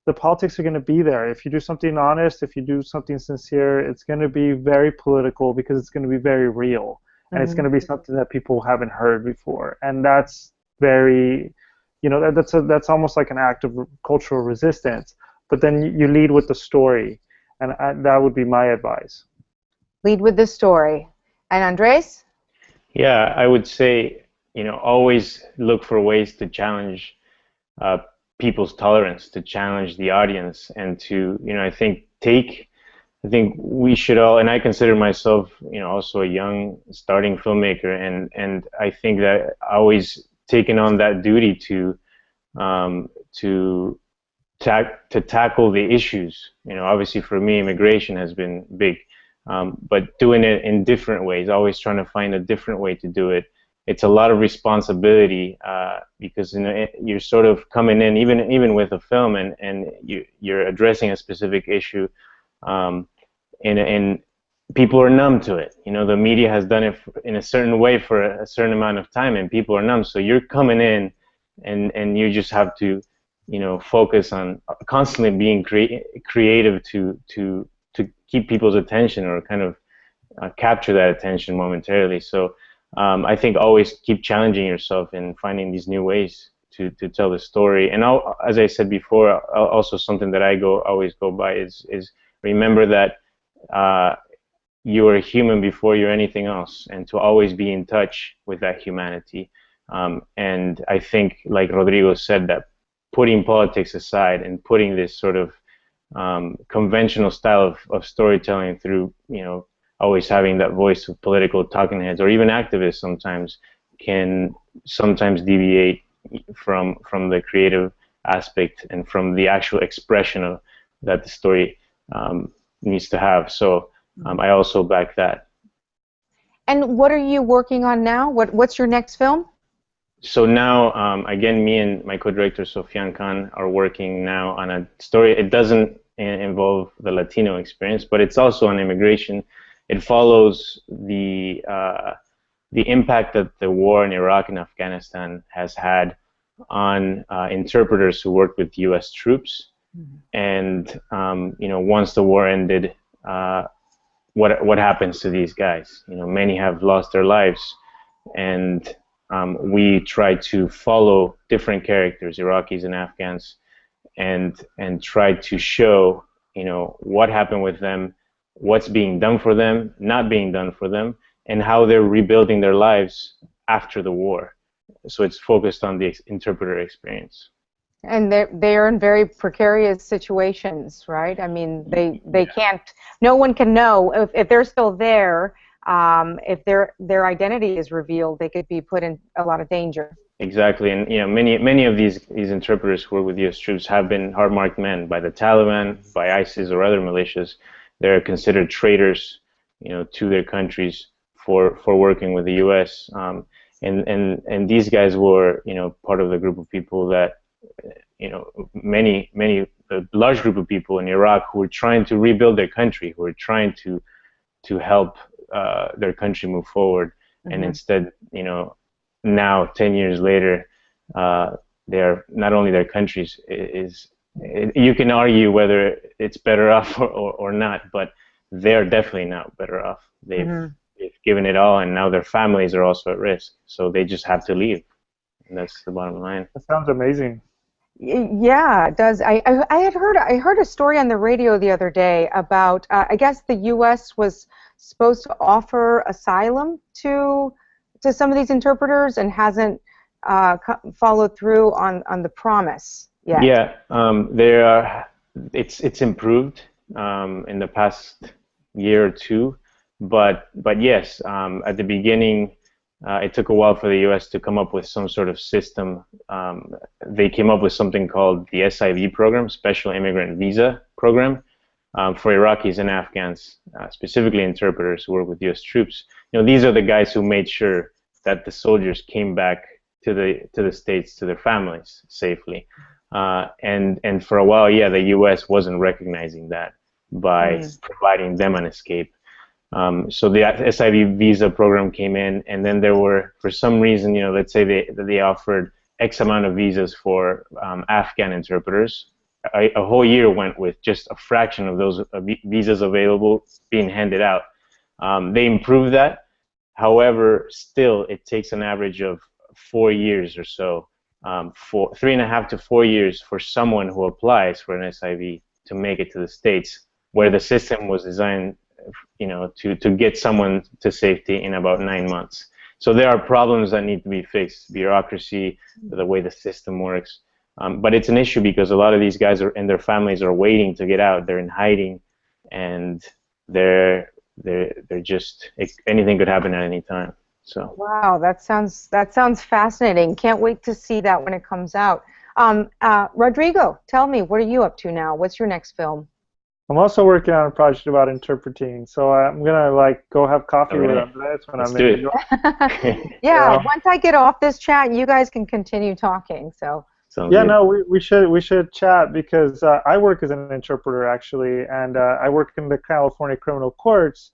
the politics are going to be there. If you do something honest, if you do something sincere, it's going to be very political because it's going to be very real. And it's going to be something that people haven't heard before. And that's very, you know, that's almost like an act of cultural resistance. But then you lead with the story. And that would be my advice. Lead with the story. And Andres? Yeah, I would say, you know, always look for ways to challenge people's tolerance, to challenge the audience, and to, you know, I think we should all, and I consider myself, you know, also a young starting filmmaker, and I think that I always taken on that duty to tackle the issues. You know, obviously for me, immigration has been big, but doing it in different ways, always trying to find a different way to do it. It's a lot of responsibility because, you know, you're sort of coming in, even with a film, and you're addressing a specific issue, and people are numb to it. You know, the media has done it in a certain way for a certain amount of time, and people are numb. So you're coming in, and you just have to, you know, focus on constantly being creative to keep people's attention, or kind of capture that attention momentarily. So I think always keep challenging yourself and finding these new ways to tell the story. And as I said before, also something that I always go by is remember that you are a human before you're anything else, and to always be in touch with that humanity. And I think, like Rodrigo said, that putting politics aside and putting this sort of conventional style of storytelling through, you know, always having that voice of political talking heads or even activists sometimes can sometimes deviate from the creative aspect and from the actual expression that the story needs to have. So I also back that. And what are you working on now? What's your next film? So now, again, me and my co-director Sofian Khan are working now on a story. It doesn't involve the Latino experience, but it's also on immigration. It follows the the impact that the war in Iraq and Afghanistan has had on interpreters who worked with U.S. troops. And once the war ended, what happens to these guys? Many have lost their lives, and we try to follow different characters, Iraqis and Afghans, and try to show what happened with them, what's being done for them, not being done for them, and how they're rebuilding their lives after the war. So it's focused on the interpreter experience. And they're in very precarious situations, right? I mean, they can't. No one can know if they're still there. If their identity is revealed, they could be put in a lot of danger. Exactly, and many of these interpreters who work with U.S. troops have been hard-marked men by the Taliban, by ISIS, or other militias. They're considered traitors, to their countries for working with the U.S. And these guys were, part of the group of people that, a large group of people in Iraq who were trying to rebuild their country, who were trying to help their country move forward, and instead, now 10 years later, they're not only their countries is. You can argue whether it's better off or not, but they're definitely not better off. They've given it all, and now their families are also at risk. So they just have to leave, and that's the bottom line. That sounds amazing. Yeah, it does. I heard a story on the radio the other day about I guess the U.S. was supposed to offer asylum to some of these interpreters and hasn't followed through on the promise yet. Yeah, it's improved in the past year or two, but yes, at the beginning. It took a while for the U.S. to come up with some sort of system. They came up with something called the SIV program, Special Immigrant Visa Program, for Iraqis and Afghans, specifically interpreters who work with U.S. troops. These are the guys who made sure that the soldiers came back to the States, to their families safely. And for a while, the U.S. wasn't recognizing that by providing them an escape. So the SIV visa program came in, and then there were, for some reason, let's say they offered X amount of visas for Afghan interpreters. A whole year went with just a fraction of those visas available being handed out. They improved that. However, still, it takes an average of 4 years or so, 3.5 to 4 years for someone who applies for an SIV to make it to the States, where the system was designed to get someone to safety in about 9 months. So there are problems that need to be fixed, bureaucracy, the way the system works. But it's an issue because a lot of these guys and their families are waiting to get out. They're in hiding, and they're just, anything could happen at any time. So. Wow, that sounds fascinating. Can't wait to see that when it comes out. Rodrigo, tell me, what are you up to now? What's your next film? I'm also working on a project about interpreting, so I'm gonna go have coffee with Andres when Let's I'm do in New it. York. Yeah, once I get off this chat, you guys can continue talking. So. Sounds good. No, we should chat because I work as an interpreter actually, and I work in the California criminal courts,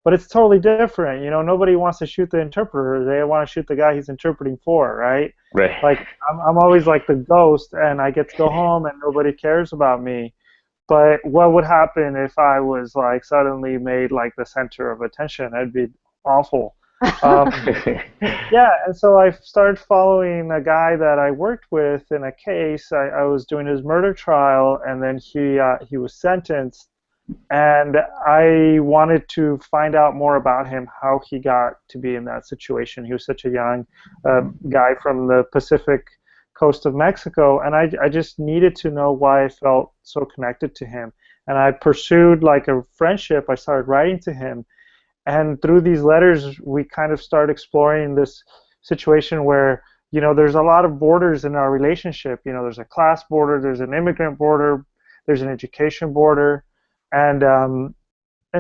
but it's totally different. Nobody wants to shoot the interpreter; they want to shoot the guy he's interpreting for, right? Right. Like I'm always like the ghost, and I get to go home, and nobody cares about me. But what would happen if I was suddenly made the center of attention? That'd be awful. And so I started following a guy that I worked with in a case. I was doing his murder trial, and then he was sentenced, and I wanted to find out more about him, how he got to be in that situation. He was such a young guy from the Pacific coast of Mexico, and I just needed to know why I felt so connected to him. And I pursued a friendship. I started writing to him, and through these letters we kind of started exploring this situation where there's a lot of borders in our relationship. There's a class border, there's an immigrant border, there's an education border, and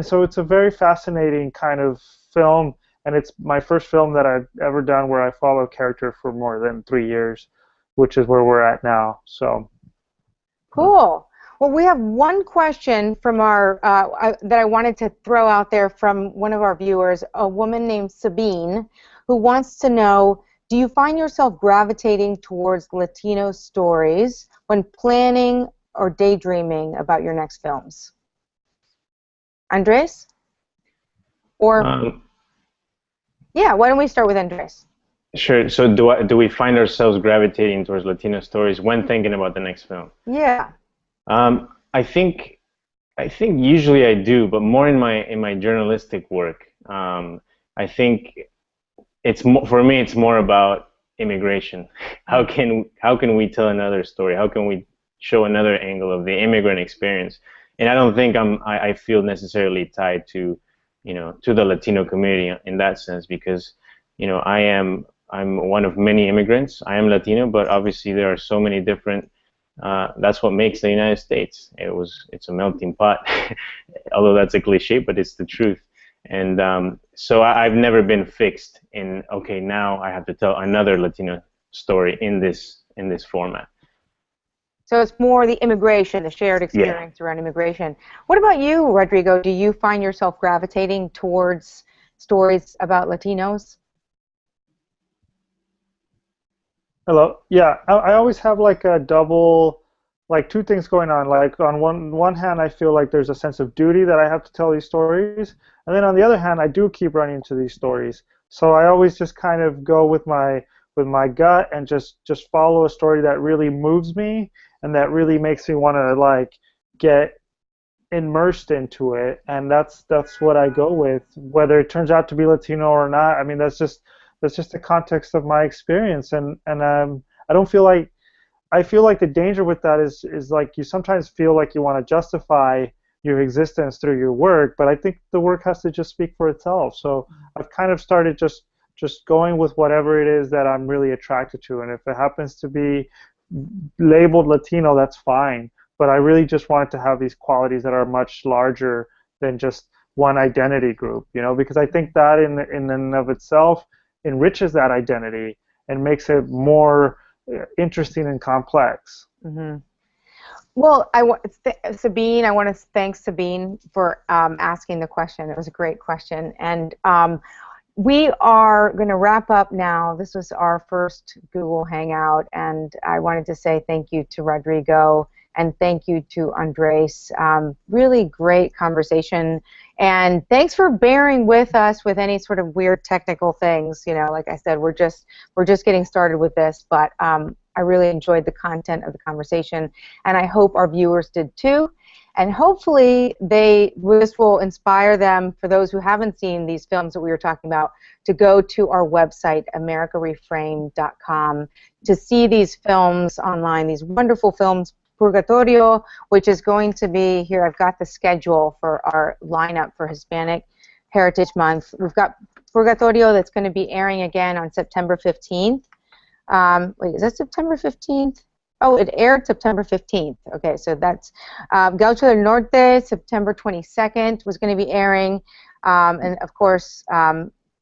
so it's a very fascinating kind of film, and it's my first film that I've ever done where I follow a character for more than 3 years, which is where we're at now. So cool. Well, we have one question from our that I wanted to throw out there from one of our viewers, a woman named Sabine, who wants to know, do you find yourself gravitating towards Latino stories when planning or daydreaming about your next films? Andres? Or, yeah, why don't we start with Andres? Sure. So do we find ourselves gravitating towards Latino stories when thinking about the next film? Yeah. I think usually I do, but more in my journalistic work. I think it's more, for me, it's more about immigration. How can we tell another story? How can we show another angle of the immigrant experience? And I don't think I feel necessarily tied to, to the Latino community in that sense, because, I'm one of many immigrants. I am Latino, but obviously there are so many different. That's what makes the United States. It's a melting pot, although that's a cliche, but it's the truth. And so I've never been fixed in, okay, now I have to tell another Latino story in this format. So it's more the immigration, the shared experience around immigration. What about you, Rodrigo? Do you find yourself gravitating towards stories about Latinos? Hello. Yeah, I always have like a double, like two things going on. Like on one hand, I feel like there's a sense of duty that I have to tell these stories, and then on the other hand, I do keep running into these stories. So I always just kind of go with my gut and just follow a story that really moves me and that really makes me want to like get immersed into it, and that's what I go with, whether it turns out to be Latino or not. I mean, that's just the context of my experience, and I don't feel like, I feel like the danger with that is like you sometimes feel like you want to justify your existence through your work, but I think the work has to just speak for itself. So I've kind of started just going with whatever it is that I'm really attracted to, and if it happens to be labeled Latino, that's fine. But I really just wanted to have these qualities that are much larger than just one identity group, because I think that in and of itself enriches that identity and makes it more interesting and complex. Mm-hmm. Well, Sabine, I want to thank Sabine for asking the question. It was a great question. And we are going to wrap up now. This was our first Google Hangout, and I wanted to say thank you to Rodrigo and thank you to Andres. Really great conversation, and thanks for bearing with us with any sort of weird technical things. Like I said, we're just getting started with this, but I really enjoyed the content of the conversation, and I hope our viewers did too. And hopefully this will inspire them, for those who haven't seen these films that we were talking about, to go to our website, americareframed.com, to see these films online, these wonderful films. Purgatorio, which is going to be, here I've got the schedule for our lineup for Hispanic Heritage Month. We've got Purgatorio that's going to be airing again on September 15th. Wait, is that September 15th? Oh, it aired September 15th. Okay, so that's Gaucho del Norte, September 22nd was going to be airing. And of course,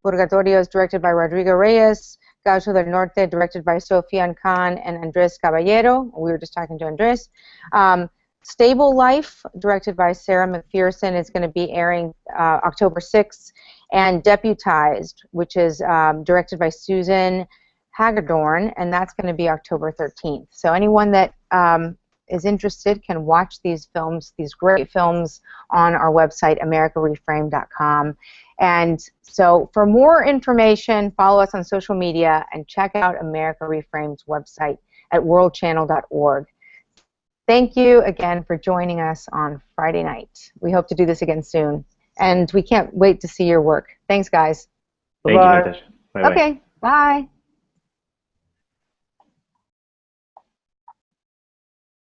Purgatorio is directed by Rodrigo Reyes. Gaucho del Norte, directed by Sofia Khan and Andres Caballero. We were just talking to Andres. Stable Life, directed by Sarah McPherson, is going to be airing October 6th. And Deputized, which is directed by Susan Hagedorn, and that's going to be October 13th. So anyone that is interested can watch these films, these great films, on our website, americareframed.com. And so for more information, follow us on social media and check out America Reframed's website at worldchannel.org. Thank you again for joining us on Friday night. We hope to do this again soon. And we can't wait to see your work. Thanks, guys. Thank you, Natasha. Bye-bye. Okay, bye.